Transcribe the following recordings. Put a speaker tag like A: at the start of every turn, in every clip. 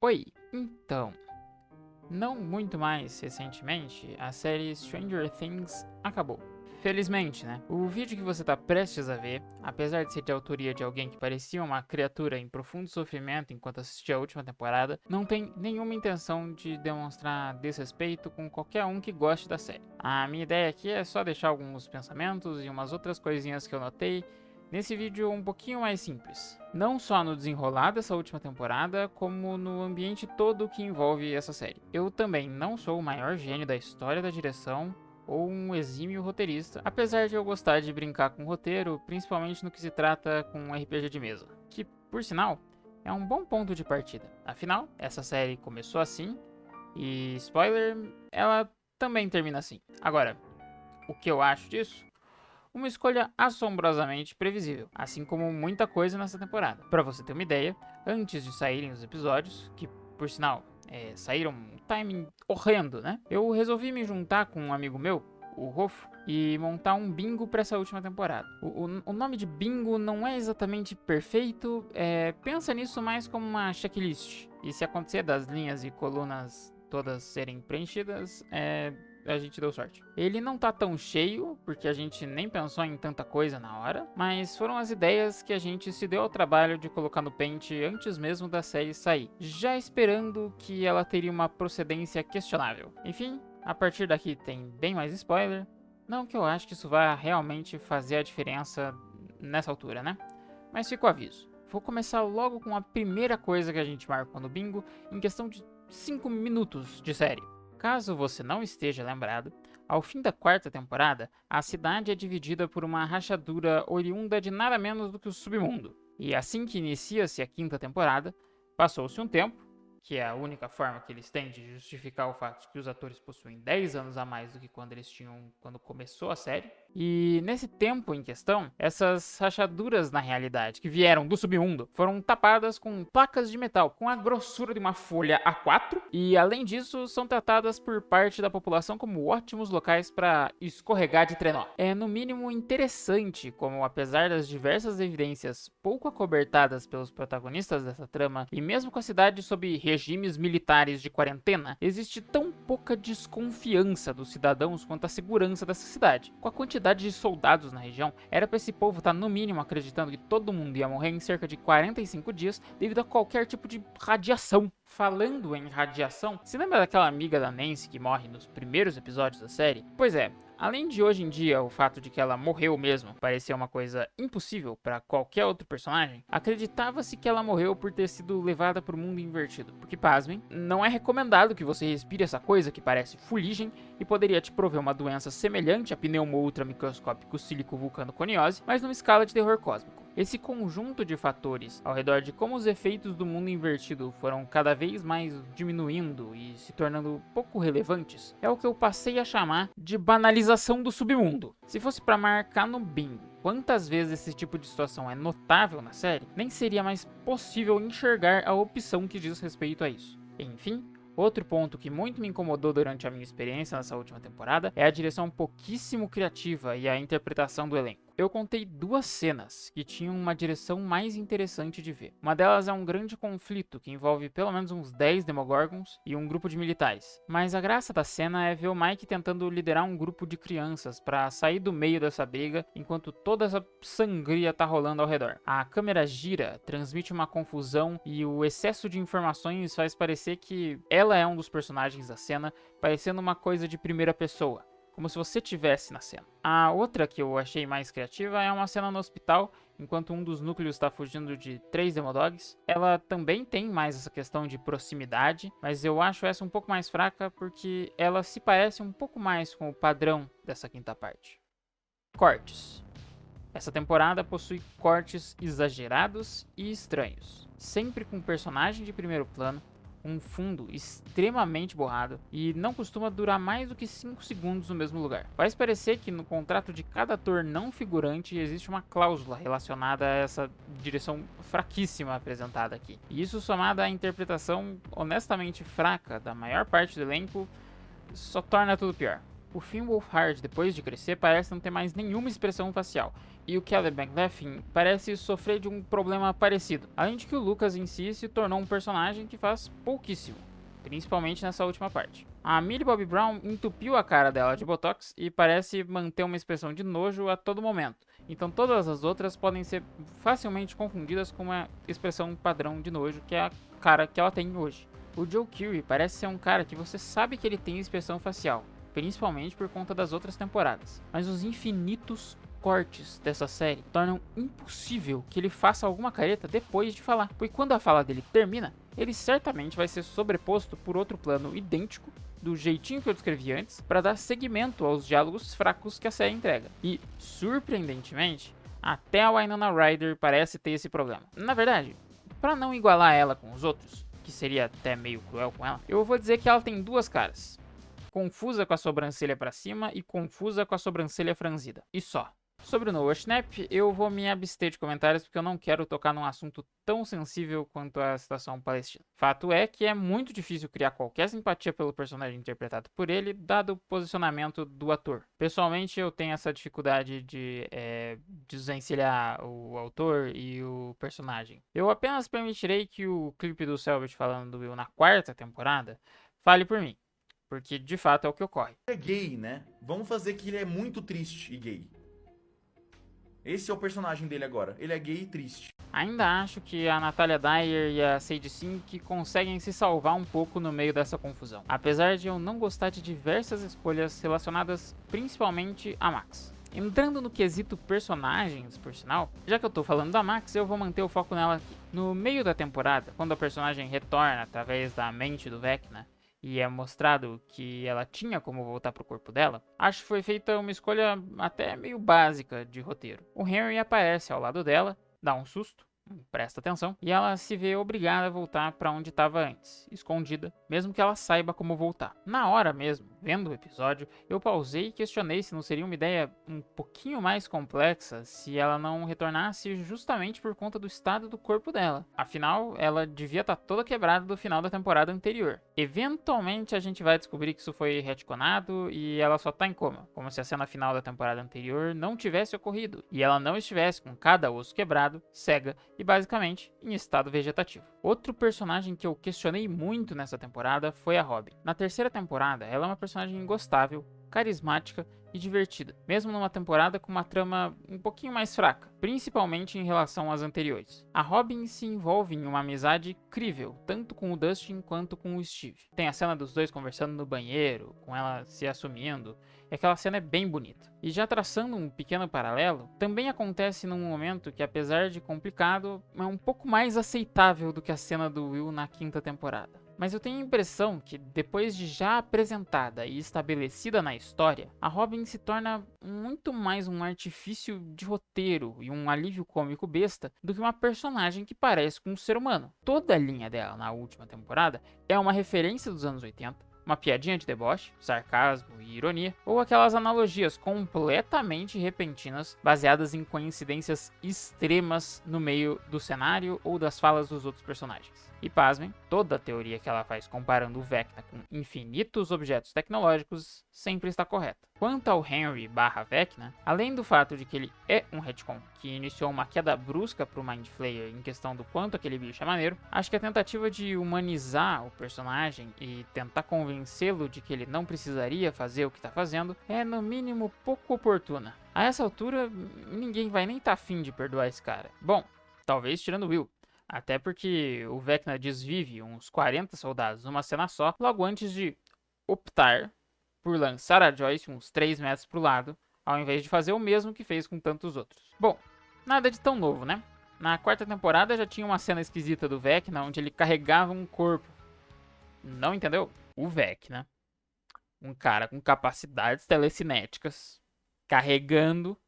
A: Oi, então, não muito mais recentemente, a série Stranger Things acabou. Felizmente, né? O vídeo que você está prestes a ver, apesar de ser de autoria de alguém que parecia uma criatura em profundo sofrimento enquanto assistia a última temporada, não tem nenhuma intenção de demonstrar desrespeito com qualquer um que goste da série. A minha ideia aqui é só deixar alguns pensamentos e umas outras coisinhas que eu notei nesse vídeo um pouquinho mais simples. Não só no desenrolar dessa última temporada, como no ambiente todo que envolve essa série. Eu também não sou o maior gênio da história da direção, ou um exímio roteirista, apesar de eu gostar de brincar com roteiro, principalmente no que se trata com um RPG de mesa, que, por sinal, é um bom ponto de partida. Afinal, essa série começou assim, e, spoiler, ela também termina assim. Agora, o que eu acho disso? Uma escolha assombrosamente previsível, assim como muita coisa nessa temporada. Para você ter uma ideia, antes de saírem os episódios, que, por sinal, saíram um timing horrendo, né? Eu resolvi me juntar com um amigo meu, o Rofo, e montar um bingo para essa última temporada. O nome de bingo não é exatamente perfeito, pensa nisso mais como uma checklist. E se acontecer das linhas e colunas todas serem preenchidas, a gente deu sorte. Ele não tá tão cheio, porque a gente nem pensou em tanta coisa na hora, mas foram as ideias que a gente se deu ao trabalho de colocar no pente antes mesmo da série sair, já esperando que ela teria uma procedência questionável. Enfim, a partir daqui tem bem mais spoiler, não que eu acho que isso vá realmente fazer a diferença nessa altura, né? Mas fica o aviso. Vou começar logo com a primeira coisa que a gente marcou no bingo, em questão de 5 minutos de série. Caso você não esteja lembrado, ao fim da quarta temporada, a cidade é dividida por uma rachadura oriunda de nada menos do que o submundo. E assim que inicia-se a quinta temporada, passou-se um tempo, que é a única forma que eles têm de justificar o fato de que os atores possuem 10 anos a mais do que quando eles tinham quando começou a série. E nesse tempo em questão, essas rachaduras na realidade, que vieram do submundo, foram tapadas com placas de metal com a grossura de uma folha A4, e além disso, são tratadas por parte da população como ótimos locais para escorregar de trenó. É no mínimo interessante como, apesar das diversas evidências pouco acobertadas pelos protagonistas dessa trama, e mesmo com a cidade sob regimes militares de quarentena, existe tão pouca desconfiança dos cidadãos quanto a segurança dessa cidade. Com a quantidade de soldados na região, era para esse povo estar no mínimo acreditando que todo mundo ia morrer em cerca de 45 dias devido a qualquer tipo de radiação. Falando em radiação, se lembra daquela amiga da Nancy que morre nos primeiros episódios da série? Pois é, além de hoje em dia o fato de que ela morreu mesmo parecer uma coisa impossível para qualquer outro personagem, acreditava-se que ela morreu por ter sido levada para o mundo invertido. Porque, pasmem, não é recomendado que você respire essa coisa que parece fuligem e poderia te prover uma doença semelhante a pneumo ultramicroscópico sílico-vulcano-coniose, mas numa escala de terror cósmico. Esse conjunto de fatores ao redor de como os efeitos do mundo invertido foram cada vez mais diminuindo e se tornando pouco relevantes é o que eu passei a chamar de banalização do submundo. Se fosse para marcar no bingo quantas vezes esse tipo de situação é notável na série, nem seria mais possível enxergar a opção que diz respeito a isso. Enfim, outro ponto que muito me incomodou durante a minha experiência nessa última temporada é a direção pouquíssimo criativa e a interpretação do elenco. Eu contei 2 cenas que tinham uma direção mais interessante de ver. Uma delas é um grande conflito que envolve pelo menos uns 10 Demogorgons e um grupo de militares. Mas a graça da cena é ver o Mike tentando liderar um grupo de crianças para sair do meio dessa briga enquanto toda essa sangria tá rolando ao redor. A câmera gira, transmite uma confusão e o excesso de informações faz parecer que ela é um dos personagens da cena, parecendo uma coisa de primeira pessoa, como se você estivesse na cena. A outra que eu achei mais criativa é uma cena no hospital, enquanto um dos núcleos está fugindo de 3 Demodogs. Ela também tem mais essa questão de proximidade, mas eu acho essa um pouco mais fraca porque ela se parece um pouco mais com o padrão dessa quinta parte. Cortes. Essa temporada possui cortes exagerados e estranhos, sempre com um personagem de primeiro plano, um fundo extremamente borrado e não costuma durar mais do que 5 segundos no mesmo lugar. Faz parecer que no contrato de cada ator não figurante existe uma cláusula relacionada a essa direção fraquíssima apresentada aqui. E isso, somado à interpretação honestamente fraca da maior parte do elenco, só torna tudo pior. O Finn Wolfhard, depois de crescer, parece não ter mais nenhuma expressão facial, e o Caleb McLaughlin parece sofrer de um problema parecido, além de que o Lucas em si se tornou um personagem que faz pouquíssimo, principalmente nessa última parte. A Millie Bobby Brown entupiu a cara dela de botox e parece manter uma expressão de nojo a todo momento, então todas as outras podem ser facilmente confundidas com uma expressão padrão de nojo, que é a cara que ela tem hoje. O Joe Keery parece ser um cara que você sabe que ele tem expressão facial, principalmente por conta das outras temporadas, mas os infinitos cortes dessa série tornam impossível que ele faça alguma careta depois de falar, pois quando a fala dele termina, ele certamente vai ser sobreposto por outro plano idêntico, do jeitinho que eu descrevi antes, para dar seguimento aos diálogos fracos que a série entrega. E, surpreendentemente, até a Winona Ryder parece ter esse problema. Na verdade, para não igualar ela com os outros, que seria até meio cruel com ela, eu vou dizer que ela tem duas caras. Confusa com a sobrancelha para cima e confusa com a sobrancelha franzida. E só. Sobre o Noah Schnapp, eu vou me abster de comentários porque eu não quero tocar num assunto tão sensível quanto a situação palestina. Fato é que é muito difícil criar qualquer simpatia pelo personagem interpretado por ele, dado o posicionamento do ator. Pessoalmente, eu tenho essa dificuldade de desencilhar o autor e o personagem. Eu apenas permitirei que o clipe do Selbit falando do Will na quarta temporada fale por mim. Porque, de fato, é o que ocorre.
B: É gay, né? Vamos fazer que ele é muito triste e gay. Esse é o personagem dele agora. Ele é gay e triste.
A: Ainda acho que a Natalia Dyer e a Sadie Sink conseguem se salvar um pouco no meio dessa confusão. Apesar de eu não gostar de diversas escolhas relacionadas principalmente a Max. Entrando no quesito personagens, por sinal, já que eu tô falando da Max, eu vou manter o foco nela aqui. No meio da temporada, quando a personagem retorna através da mente do Vecna, e é mostrado que ela tinha como voltar pro corpo dela, acho que foi feita uma escolha até meio básica de roteiro. O Henry aparece ao lado dela, dá um susto, presta atenção, e ela se vê obrigada a voltar para onde estava antes, escondida, mesmo que ela saiba como voltar. Na hora mesmo, vendo o episódio, eu pausei e questionei se não seria uma ideia um pouquinho mais complexa se ela não retornasse justamente por conta do estado do corpo dela. Afinal, ela devia estar toda quebrada do final da temporada anterior. Eventualmente a gente vai descobrir que isso foi retconado e ela só tá em coma, como se a cena final da temporada anterior não tivesse ocorrido e ela não estivesse com cada osso quebrado, cega e basicamente em estado vegetativo. Outro personagem que eu questionei muito nessa temporada foi a Robin. Na terceira temporada, ela é uma personagem gostável, carismática e divertida, mesmo numa temporada com uma trama um pouquinho mais fraca, principalmente em relação às anteriores. A Robin se envolve em uma amizade crível, tanto com o Dustin quanto com o Steve. Tem a cena dos dois conversando no banheiro, com ela se assumindo, e aquela cena é bem bonita. E já traçando um pequeno paralelo, também acontece num momento que, apesar de complicado, é um pouco mais aceitável do que a cena do Will na quinta temporada. Mas eu tenho a impressão que, depois de já apresentada e estabelecida na história, a Robin se torna muito mais um artifício de roteiro e um alívio cômico besta do que uma personagem que parece com um ser humano. Toda a linha dela na última temporada é uma referência dos anos 80, uma piadinha de deboche, sarcasmo e ironia, ou aquelas analogias completamente repentinas baseadas em coincidências extremas no meio do cenário ou das falas dos outros personagens. E pasmem, toda a teoria que ela faz comparando o Vecna com infinitos objetos tecnológicos sempre está correta. Quanto ao Henry/Vecna, além do fato de que ele é um retcon que iniciou uma queda brusca pro Mind Flayer em questão do quanto aquele bicho é maneiro, acho que a tentativa de humanizar o personagem e tentar convencê-lo de que ele não precisaria fazer o que está fazendo é no mínimo pouco oportuna. A essa altura, ninguém vai nem estar afim de perdoar esse cara. Bom, talvez tirando o Will. Até porque o Vecna desvive uns 40 soldados numa cena só, logo antes de optar por lançar a Joyce uns 3 metros pro lado, ao invés de fazer o mesmo que fez com tantos outros. Bom, nada de tão novo, né? Na quarta temporada já tinha uma cena esquisita do Vecna onde ele carregava um corpo. Não entendeu? O Vecna, um cara com capacidades telecinéticas, carregando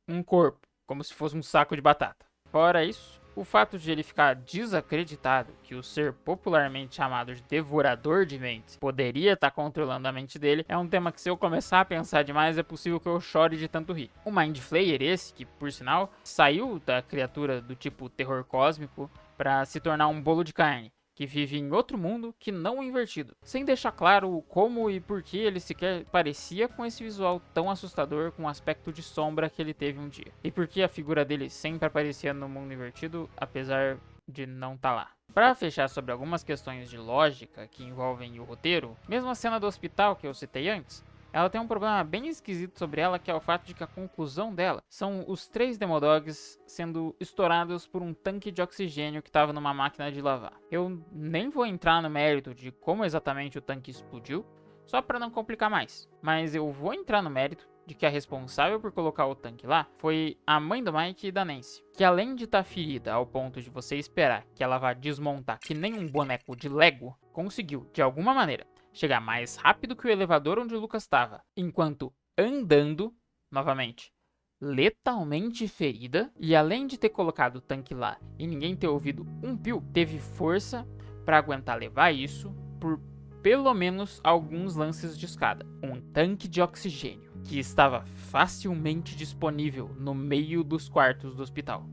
A: um corpo, como se fosse um saco de batata. Fora isso, o fato de ele ficar desacreditado que o ser popularmente chamado de Devorador de Mentes poderia estar controlando a mente dele é um tema que, se eu começar a pensar demais, é possível que eu chore de tanto rir. O Mind Flayer, esse que, por sinal, saiu da criatura do tipo terror cósmico para se tornar um bolo de carne, que vive em outro mundo que não o invertido, sem deixar claro como e por que ele sequer parecia com esse visual tão assustador com o aspecto de sombra que ele teve um dia, e por que a figura dele sempre aparecia no mundo invertido, apesar de não estar lá. Para fechar sobre algumas questões de lógica que envolvem o roteiro, mesmo a cena do hospital que eu citei antes, ela tem um problema bem esquisito sobre ela, que é o fato de que a conclusão dela são os 3 Demodogs sendo estourados por um tanque de oxigênio que estava numa máquina de lavar. Eu nem vou entrar no mérito de como exatamente o tanque explodiu, só para não complicar mais, mas eu vou entrar no mérito de que a responsável por colocar o tanque lá foi a mãe do Mike e da Nancy, que além de estar ferida ao ponto de você esperar que ela vá desmontar que nem um boneco de Lego, conseguiu, de alguma maneira, chegar mais rápido que o elevador onde o Lucas estava, enquanto andando, novamente, letalmente ferida, e além de ter colocado o tanque lá e ninguém ter ouvido um pio, teve força para aguentar levar isso por pelo menos alguns lances de escada. Um tanque de oxigênio que estava facilmente disponível no meio dos quartos do hospital.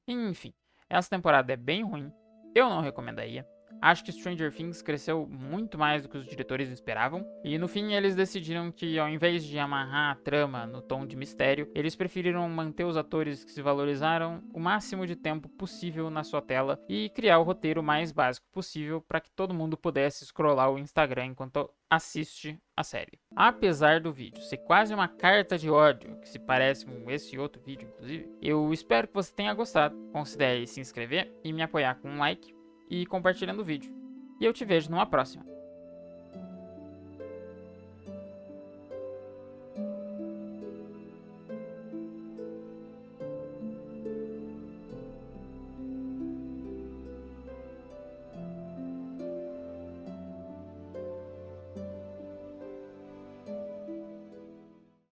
A: Enfim, essa temporada é bem ruim, eu não recomendaria. Acho que Stranger Things cresceu muito mais do que os diretores esperavam, e no fim eles decidiram que, ao invés de amarrar a trama no tom de mistério, eles preferiram manter os atores que se valorizaram o máximo de tempo possível na sua tela e criar o roteiro mais básico possível para que todo mundo pudesse scrollar o Instagram enquanto assiste a série. Apesar do vídeo ser quase uma carta de ódio, que se parece com esse outro vídeo inclusive, eu espero que você tenha gostado. Considere se inscrever e me apoiar com um like e compartilhando o vídeo. E eu te vejo numa próxima.